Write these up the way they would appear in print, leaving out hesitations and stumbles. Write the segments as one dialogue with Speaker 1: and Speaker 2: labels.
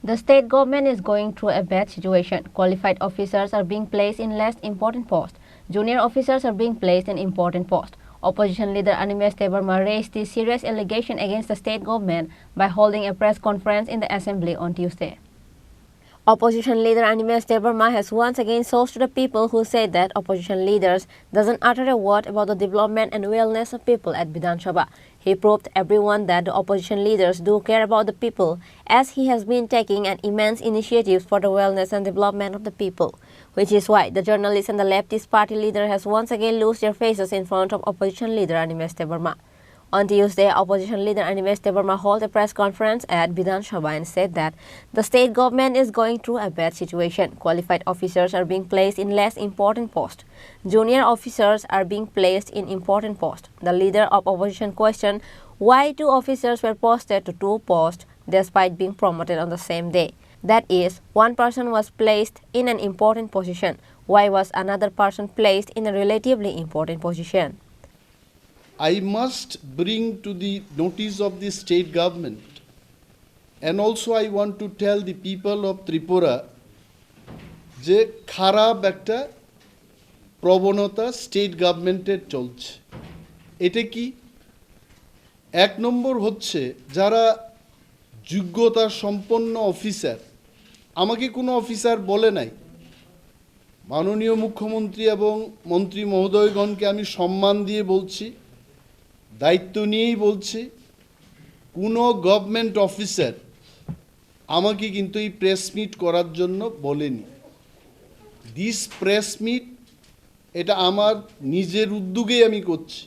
Speaker 1: The state government is going through a bad situation. Qualified officers are being placed in less important posts. Junior officers are being placed in important posts. Opposition leader Animesh Debbarma raised this serious allegation against the state government by holding a press conference in the assembly on Tuesday. Opposition leader Animesh Debbarma has once again sourced to the people who said that opposition leaders doesn't utter a word about the development and wellness of people at Vidhan Sabha. He proved everyone that the opposition leaders do care about the people, as he has been taking an immense initiative for the wellness and development of the people, which is why the journalist and the leftist party leader has once again lost their faces in front of opposition leader Animesh Debbarma. On Tuesday, opposition leader Animesh Debbarma held a press conference at Vidhan Sabha and said that the state government is going through a bad situation. Qualified officers are being placed in less important posts. Junior officers are being placed in important posts. The leader of opposition questioned why two officers were posted to two posts despite being promoted on the same day. That is, one person was placed in an important position. Why was another person placed in a relatively important position?
Speaker 2: I must bring to the notice of the state government, and also I want to tell the people of Tripura যে খারাপ একটা প্রবণতা state গভর্নমেন্টের চলছে। এটা কি? এক নম্বর হচ্ছে যারা যোগ্যতা সম্পন্ন অফিসার, আমাকে কোনো অফিসার বলে নাই, মাননীয় মুখ্যমন্ত্রী এবং মন্ত্রী মহোদয়গণকে আমি সম্মান দিয়ে বলছি, দায়িত্ব নিয়েই বলছি, কোনো গভর্নমেন্ট অফিসার আমাকে কিন্তু এই প্রেস মিট করার জন্য বলেনি। দিস প্রেস মিট এটা আমার নিজের উদ্যোগেই আমি করছি।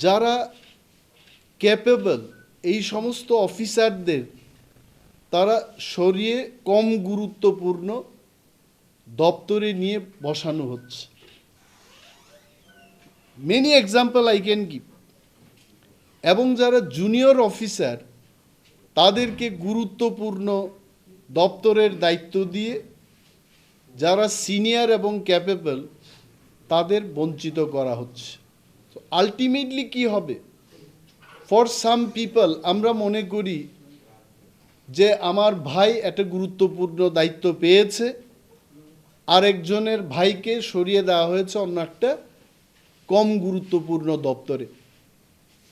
Speaker 2: যারা ক্যাপেবল এই সমস্ত অফিসারদের তারা সরিয়ে কম গুরুত্বপূর্ণ দপ্তরে নিয়ে বসানো হচ্ছে। Many example I can give. এবং যারা জুনিয়র অফিসার তাদেরকে গুরুত্বপূর্ণ দপ্তরের দায়িত্ব দিয়ে যারা সিনিয়র এবং ক্যাপেবল তাদের বঞ্চিত করা হচ্ছে। তো আলটিমেটলি কি হবে? ফর সাম পিপল আমরা মনে করি যে আমার ভাই একটা গুরুত্বপূর্ণ দায়িত্ব পেয়েছে, আরেকজনের ভাইকে সরিয়ে দেওয়া হয়েছে অন্য একটা কম গুরুত্বপূর্ণ দপ্তরে।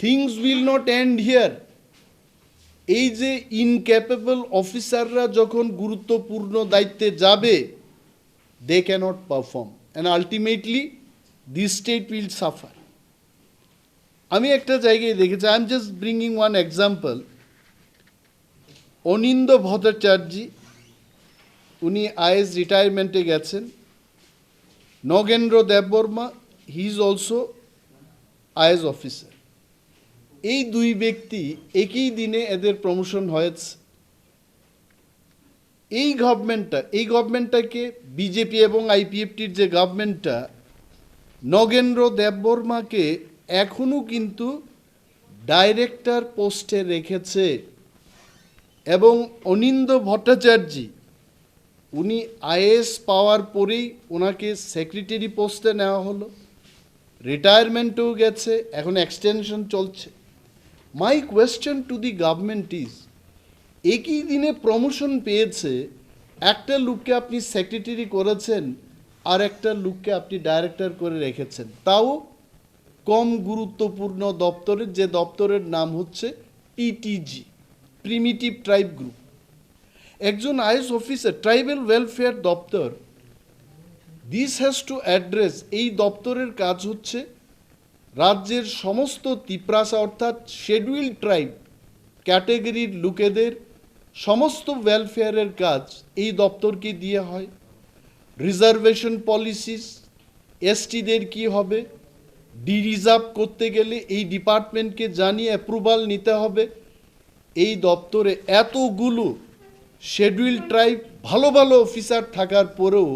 Speaker 2: Things will not end here. এই যে ইনক্যাপেবল অফিসাররা যখন গুরুত্বপূর্ণ দায়িত্বে যাবে, they cannot perform and ultimately this state will suffer. আমি একটা জায়গায় দেখেছি, I am just bringing one example. Anindya Bhattacharya উনি আইএস রিটায়ারমেন্টে গেছেন। Nagendra Debbarma he is also IAS officer. এই দুই ব্যক্তি একই দিনে এদের প্রমোশন হয়েছে। এই গভর্নমেন্টটাকে বিজেপি এবং আইপিএফটির যে গভর্নমেন্টটা নগেন্দ্র দেববর্মাকে এখনও কিন্তু ডাইরেক্টর পোস্টে রেখেছে, এবং অনিন্দ ভট্টাচার্য উনি আইএস পাওয়ার পরেই ওনাকে সেক্রেটারি পোস্টে নেওয়া হলো, রিটায়ারমেন্টেও গেছে, এখন এক্সটেনশন চলছে। My question to the government is, একই দিনে প্রমোশন পেয়েছে, একটা লোককে আপনি সেক্রেটারি করেছেন আর একটা লোককে আপনি ডাইরেক্টর করে রেখেছেন, তাও কম গুরুত্বপূর্ণ দপ্তরের, যে দপ্তরের নাম হচ্ছে পিটিজি, প্রিমিটিভ ট্রাইব গ্রুপ। একজন আইএস অফিসার, ট্রাইবাল ওয়েলফেয়ার দপ্তর, দিস হ্যাজ টু অ্যাড্রেস, এই দপ্তরের কাজ হচ্ছে রাজ্যের সমস্ত তিপ্রাসা অর্থাৎ শেডিউল ট্রাইব ক্যাটেগরির লোকেদের সমস্ত ওয়েলফেয়ারের কাজ এই দপ্তরকে দিয়ে হয়। রিজার্ভেশন পলিসিস, এসটিদের কি হবে, ডি রিজার্ভ করতে গেলে এই ডিপার্টমেন্টকে জানিয়ে অ্যাপ্রুভাল নিতে হবে। এই দপ্তরে এতগুলো শেডিউল ট্রাইব ভালো ভালো অফিসার থাকার পরেও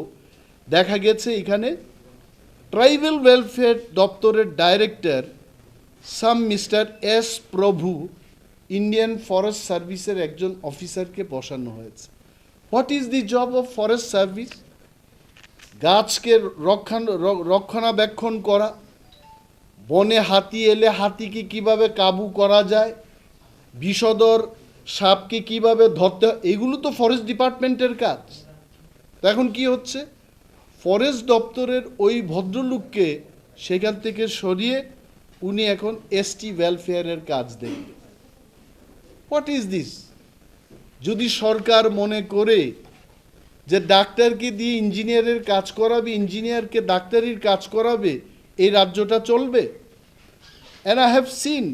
Speaker 2: দেখা গেছে এখানে ট্রাইবাল ওয়েলফেয়ার দপ্তরের ডাইরেক্টর সাম মিস্টার এস প্রভু, ইন্ডিয়ান ফরেস্ট সার্ভিসের একজন অফিসারকে বসানো হয়েছে। What is the job of forest service? গাছকে রক্ষণাবেক্ষণ করা, বনে হাতি এলে হাতিকে কিভাবে কাবু করা যায়, বিষধর সাপকে কিভাবে ধরতে হয়, এগুলো তো ফরেস্ট ডিপার্টমেন্টের কাজ। তো এখন কি হচ্ছে, ফরেস্ট দপ্তরের ওই ভদ্রলোককে সেখান থেকে সরিয়ে উনি এখন এসটি ওয়েলফেয়ারের কাজ দেখবেন। What is this? যদি সরকার মনে করে যে ডাক্তারকে দিয়ে ইঞ্জিনিয়ারের কাজ করাবে, ইঞ্জিনিয়ারকে ডাক্তারির কাজ করাবে, এই রাজ্যটা চলবে? And I have seen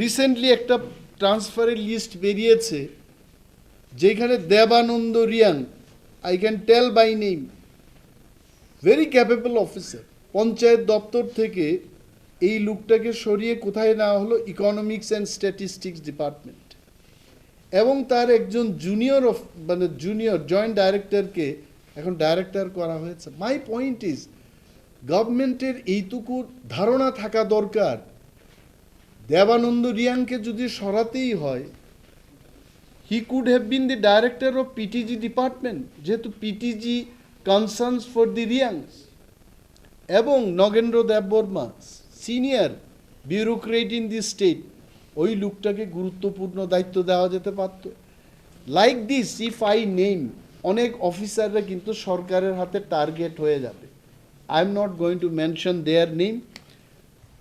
Speaker 2: recently একটা ট্রান্সফারের লিস্ট বেরিয়েছে যেখানে Debanand Riang, I can tell by name, very capable officer, panchayat দপ্তর থেকে এই লোকটাকে সরিয়ে কোথায় নেওয়া হলো, ইকোনমিক্স অ্যান্ড স্ট্যাটিস্টিক্স ডিপার্টমেন্ট, এবং তার একজন জুনিয়র জুনিয়র জয়েন্ট ডাইরেক্টরকে এখন ডাইরেক্টর করা হয়েছে। মাই পয়েন্ট ইজ, গভর্নমেন্টের এইটুকু ধারণা থাকা দরকার, দেবানন্দ রিয়াংকে যদি সরাতেই হয়, he could have been the director of PTG department, যেহেতু PTG concerns for the Reangs, এবং Nagendra Debbarma senior bureaucrat in the state, ওই লোকটাকে গুরুত্বপূর্ণ দায়িত্ব দেওয়া যেতে পারত। Like this if I name, অনেক অফিসাররা কিন্তু সরকারের হাতে টার্গেট হয়ে যাবে। I am not going to mention there name.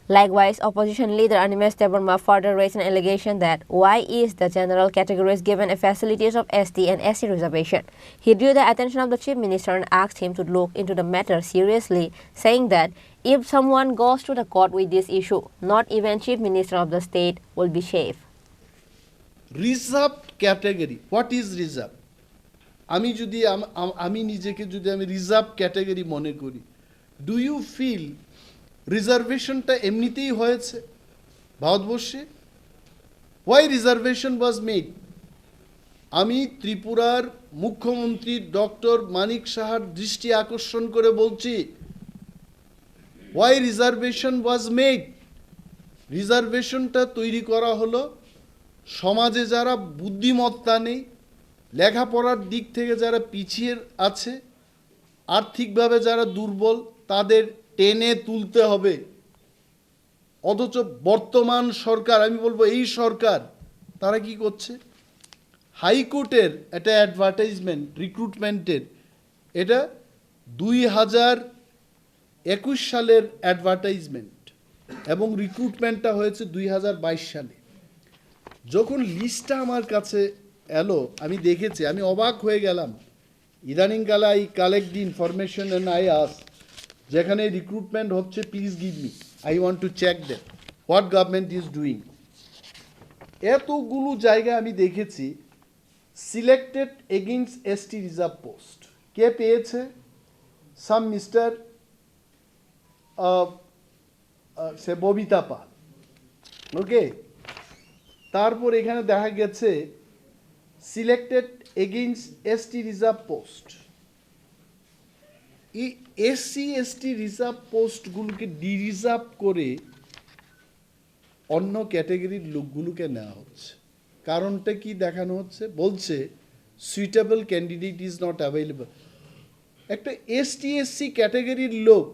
Speaker 1: Likewise, opposition leader Animesh Debbarma further raised an allegation that why is the general categories given a facilities of ST and SC reservation. He drew the attention of the Chief Minister and asked him to look into the matter seriously, saying that if someone goes to the court with this issue, not even Chief Minister of the state will be safe.
Speaker 2: Reserved category, what is reserve? আমি নিজেকে যদি আমি reserve category মনে করি, do you feel রিজার্ভেশনটা এমনিতেই হয়েছে ভারতবর্ষে? Why reservation was made? আমি ত্রিপুরার মুখ্যমন্ত্রী ডক্টর মানিক সাহার দৃষ্টি আকর্ষণ করে বলছি, হোয়াই রিজার্ভেশন ওয়াজ মেড? রিজার্ভেশনটা তৈরি করা হলো সমাজে যারা বুদ্ধিমত্তা নেই, লেখাপড়ার দিক থেকে যারা পিছিয়ে আছে, আর্থিকভাবে যারা দুর্বল, তাদের টেনে তুলতে হবে। অথচ বর্তমান সরকার, আমি বলবো এই সরকার, তারা কি করছে? হাইকোর্টের একটা অ্যাডভার্টাইজমেন্ট রিক্রুটমেন্টের, এটা 2021 সালের অ্যাডভার্টাইজমেন্ট এবং রিক্রুটমেন্টটা হয়েছে 2022 সালে। যখন লিস্টটা আমার কাছে এলো, আমি দেখেছি, আমি অবাক হয়ে গেলাম। ইদানিংকালে I collect the information and I ask, যেখানে রিক্রুটমেন্ট হচ্ছে, please give me, I want to check that what government is doing. এতগুলো জায়গায় আমি দেখেছি selected against ST reserve post. কে পেয়েছে? সাম মিস্টার সে ববিতা পাল, ওকে। তারপর এখানে দেখা গেছে selected against ST reserve post. এই এসসি এসটি রিজার্ভ পোস্টগুলোকে ডিরিজার্ভ করে অন্য ক্যাটাগরির লোকগুলোকে নেওয়া হচ্ছে। কারণটা কি দেখানো হচ্ছে? বলছে suitable candidate is not available. একটা এসটি এসসি ক্যাটাগরির লোক,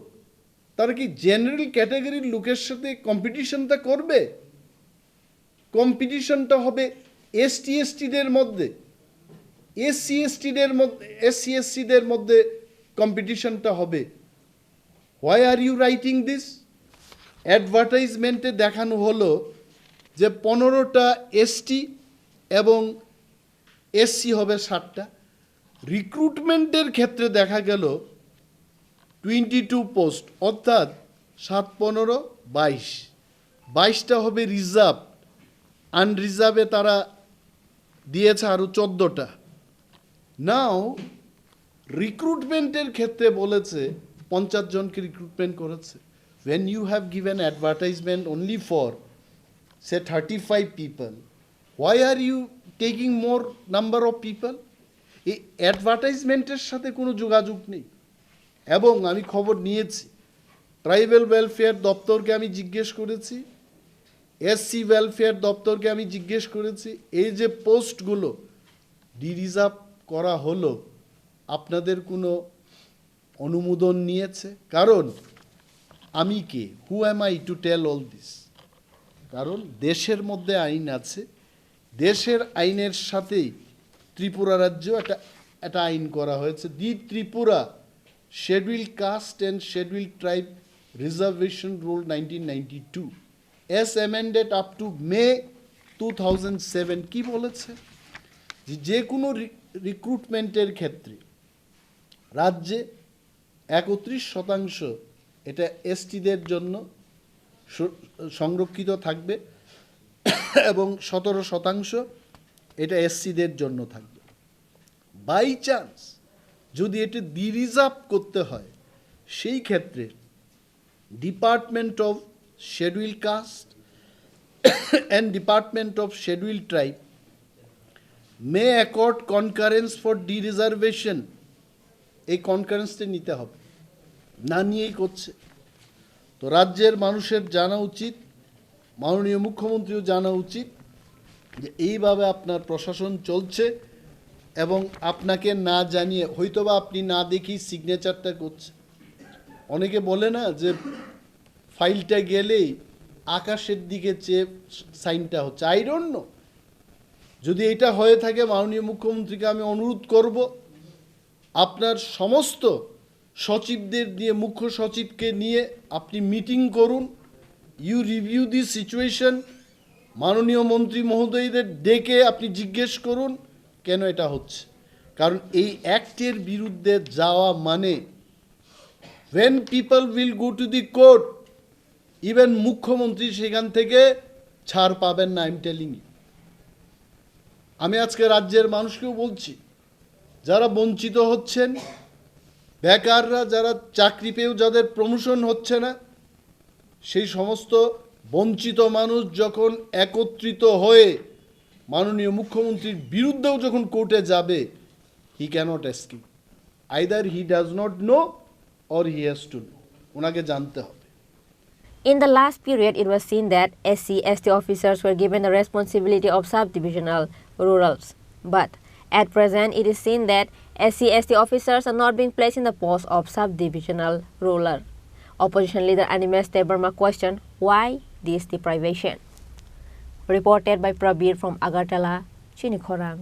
Speaker 2: তারা কি জেনারেল ক্যাটাগরির লোকের সাথে কম্পিটিশনটা করবে? কম্পিটিশনটা হবে এসটি এসটিদের মধ্যে, এসসি এসটিদের মধ্যে, এসসি এসসিদের মধ্যে কম্পিটিশনটা হবে। Why are you writing this? অ্যাডভার্টাইজমেন্টে দেখানো হলো যে 15টা এসটি এবং এসসি হবে 60টা। রিক্রুটমেন্টের ক্ষেত্রে দেখা গেল 22 পোস্ট, অর্থাৎ 7, 15, 22, 22টা হবে রিজার্ভ, আনরিজার্ভে তারা দিয়েছে আরও 14টা। নাও রিক্রুটমেন্টের ক্ষেত্রে বলেছে 50 জনকে রিক্রুটমেন্ট করেছে। when you have given advertisement only for say 35 people, why are you taking more number of people? এই অ্যাডভার্টাইজমেন্টের সাথে কোনো যোগাযোগ নেই। এবং আমি খবর নিয়েছি, ট্রাইবাল ওয়েলফেয়ার দপ্তরকে আমি জিজ্ঞেস করেছি, এসসি ওয়েলফেয়ার দপ্তরকে আমি জিজ্ঞেস করেছি, এই যে পোস্টগুলো ডিরিজার্ভ করা হলো, আপনাদের কোনো অনুমোদন নিয়েছে? কারণ আমি কে, who am I to tell all this? কারণ দেশের মধ্যে আইন আছে, দেশের আইনের সাথেই ত্রিপুরা রাজ্য একটা আইন করা হয়েছে, the Tripura schedule caste and schedule tribe reservation rule 1992 as amended up to May 2007 কি বলেছে, যে কোনো রিক্রুটমেন্টের ক্ষেত্রে রাজ্যে 31% এটা এসটিদের জন্য সংরক্ষিত থাকবে এবং 17% এটা এসসিদের জন্য থাকবে। বাই চান্স যদি এটি রিজার্ভ করতে হয়, সেই ক্ষেত্রে department of schedule caste and department of schedule tribe may accord concurrence for reservation. এই কনকারেন্সটা নিতে হবে, না নিয়েই করছে। তো রাজ্যের মানুষের জানা উচিত, মাননীয় মুখ্যমন্ত্রীও জানা উচিত যে এইভাবে আপনার প্রশাসন চলছে এবং আপনাকে না জানিয়ে হয়তোবা আপনি না দেখি সিগনেচারটা করছে। অনেকে বলে না যে ফাইলটা গেলেই আকাশের দিকে চেয়ে সাইনটা হচ্ছে। আই ডোন্ট নো, যদি এটা হয়ে থাকে মাননীয় মুখ্যমন্ত্রীকে আমি অনুরোধ করব আপনার সমস্ত সচিবদের দিয়ে, মুখ্য সচিবকে নিয়ে আপনি মিটিং করুন, ইউ রিভিউ দি সিচুয়েশন, মাননীয় মন্ত্রী মহোদয়দের ডেকে আপনি জিজ্ঞেস করুন কেন এটা হচ্ছে। কারণ এই অ্যাক্টের বিরুদ্ধে যাওয়া মানে when people will go to the court, even মুখ্যমন্ত্রী সেখান থেকে ছাড় পাবেন না। I'm telling you. আমি আজকে রাজ্যের মানুষকেও বলছি, যারা বঞ্চিত হচ্ছেন, বেকাররা যারা চাকরি পেয়েও যাদের প্রমোশন হচ্ছে না, সেই সমস্ত বঞ্চিত মানুষ যখন একত্রিত হয়ে মাননীয় মুখ্যমন্ত্রীর বিরুদ্ধেও যখন কোর্টে যাবে, he cannot escape. Either he does not know or he has to know. ওনাকে জানতে হবে।
Speaker 1: In the last period, it was seen that SC/ST officers were given the responsibility of subdivisional rurals. But at present, it is seen that SC/ST officers are not being placed in the post of subdivisional ruler. Opposition leader Animesh Debbarma questioned why this deprivation. Reported by Prabir from Agartala, Chini Khorang.